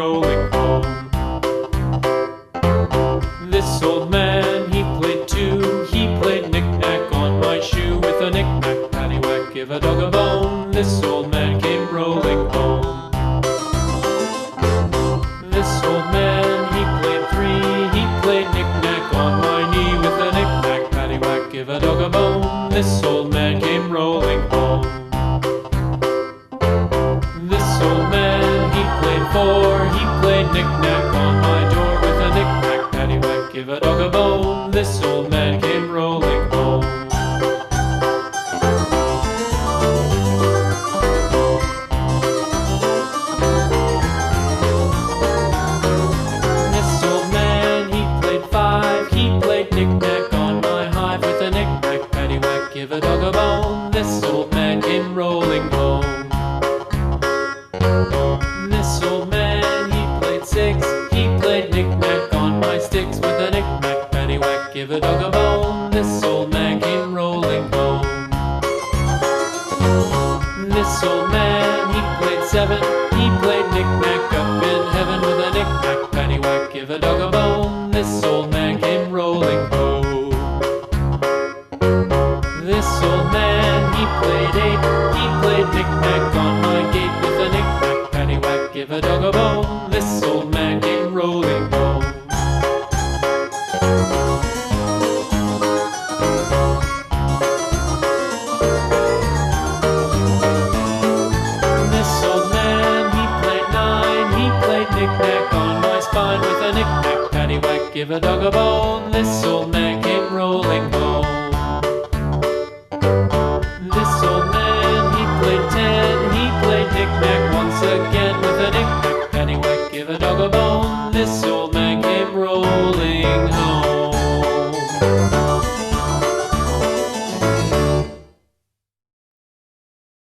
rolling home. This old man, he played too. He played knick-knack on my shoe. With a knick-knack, paddywhack, give a dog a bone. This old man came rolling home. This old man, he played three. He played knick-knack on my knee. With a knick-knack, paddywhack, give a dog a bone. This old man came rolling home. This old man, he played four. He played knick-knack on my door. With a knick-knack, paddywhack, give a dog a bone. This old man came rolling home. This old man, he played five. He played knick-knack on my hive. With a knick-knack, paddywhack, give a dog a bone. This old man came rolling home. This old man, he played six. He played knick-knack on my sticks. With a knick-knack, paddywhack, give a dog a bone. This old man came rolling home. This old man, he played seven. He played knick-knack up in heaven. With a knick-knack, paddywhack, give a dog a bone. This old man came rolling home. This old man, he played eight. He played knick-knack on my gate. With a knick-knack, paddywhack, give a dog a bone. This old man came rolling home. This old man, he played nine. He played knick-knack on my spine. With a knick-knack, paddywhack, give a dog a bone. This old man came rolling home. This old man, he played ten. He played knick-knack